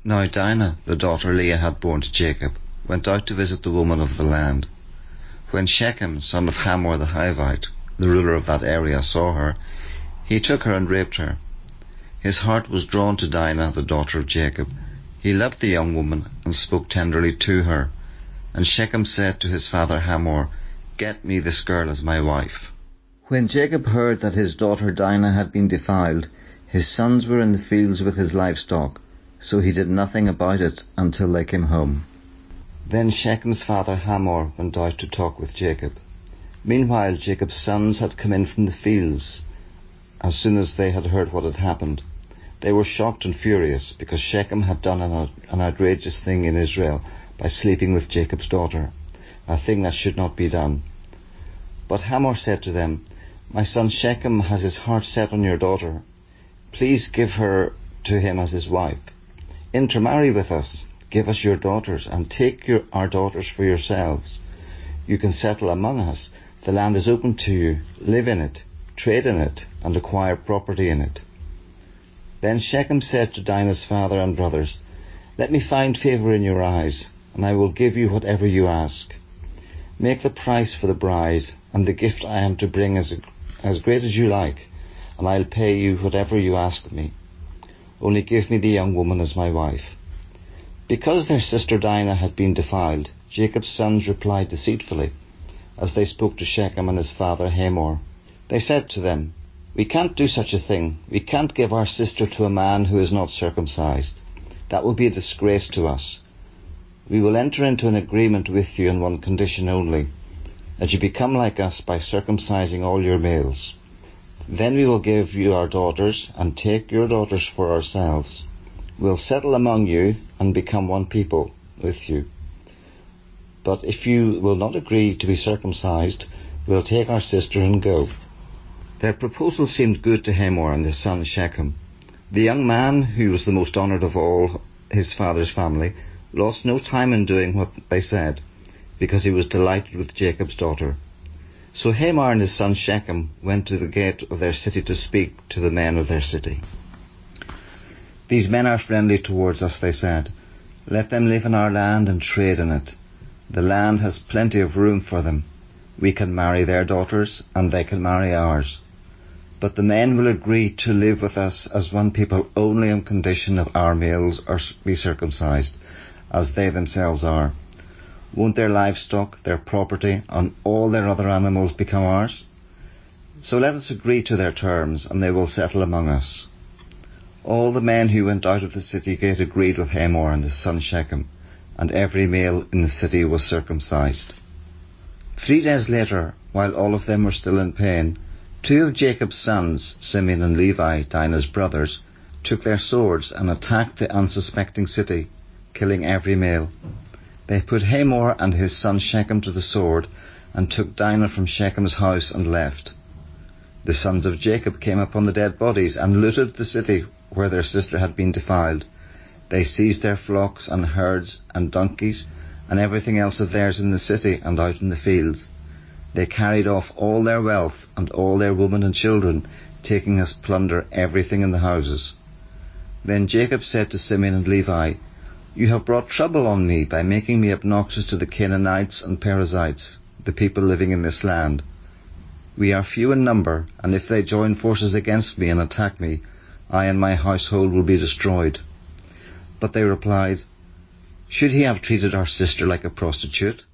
Now Dinah, the daughter Leah had borne to Jacob, went out to visit the woman of the land. When Shechem, son of Hamor the Hivite, the ruler of that area, saw her, he took her and raped her. His heart was drawn to Dinah, the daughter of Jacob. He loved the young woman and spoke tenderly to her. And Shechem said to his father Hamor, "Get me this girl as my wife." When Jacob heard that his daughter Dinah had been defiled, his sons were in the fields with his livestock, so he did nothing about it until they came home. Then Shechem's father Hamor went out to talk with Jacob. Meanwhile Jacob's sons had come in from the fields as soon as they had heard what had happened. They were shocked and furious, because Shechem had done an outrageous thing in Israel by sleeping with Jacob's daughter, a thing that should not be done. But Hamor said to them, "My son Shechem has his heart set on your daughter. Please give her to him as his wife. Intermarry with us, give us your daughters, and take our daughters for yourselves. You can settle among us. The land is open to you. Live in it, trade in it, and acquire property in it." Then Shechem said to Dinah's father and brothers, "Let me find favour in your eyes, and I will give you whatever you ask. Make the price for the bride, and the gift I am to bring as great as you like, and I'll pay you whatever you ask me. Only give me the young woman as my wife." Because their sister Dinah had been defiled, Jacob's sons replied deceitfully, as they spoke to Shechem and his father Hamor. They said to them, "We can't do such a thing. We can't give our sister to a man who is not circumcised. That would be a disgrace to us. We will enter into an agreement with you on one condition only, that you become like us by circumcising all your males. Then we will give you our daughters and take your daughters for ourselves. We'll settle among you and become one people with you. But if you will not agree to be circumcised, we'll take our sister and go." Their proposal seemed good to Hamor and his son Shechem. The young man, who was the most honoured of all his father's family, lost no time in doing what they said, because he was delighted with Jacob's daughter. So Hamor and his son Shechem went to the gate of their city to speak to the men of their city. "These men are friendly towards us," they said. "Let them live in our land and trade in it. The land has plenty of room for them. We can marry their daughters, and they can marry ours. But the men will agree to live with us as one people only on condition that our males are be circumcised, as they themselves are. Won't their livestock, their property, and all their other animals become ours? So let us agree to their terms, and they will settle among us." All the men who went out of the city gate agreed with Hamor and his son Shechem, and every male in the city was circumcised. 3 days later, while all of them were still in pain, 2 of Jacob's sons, Simeon and Levi, Dinah's brothers, took their swords and attacked the unsuspecting city, killing every male. They put Hamor and his son Shechem to the sword, and took Dinah from Shechem's house and left. The sons of Jacob came upon the dead bodies and looted the city where their sister had been defiled. They seized their flocks and herds and donkeys and everything else of theirs in the city and out in the fields. They carried off all their wealth and all their women and children, taking as plunder everything in the houses. Then Jacob said to Simeon and Levi, "You have brought trouble on me by making me obnoxious to the Canaanites and Perizzites, the people living in this land. We are few in number, and if they join forces against me and attack me, I and my household will be destroyed." But they replied, "Should he have treated our sister like a prostitute?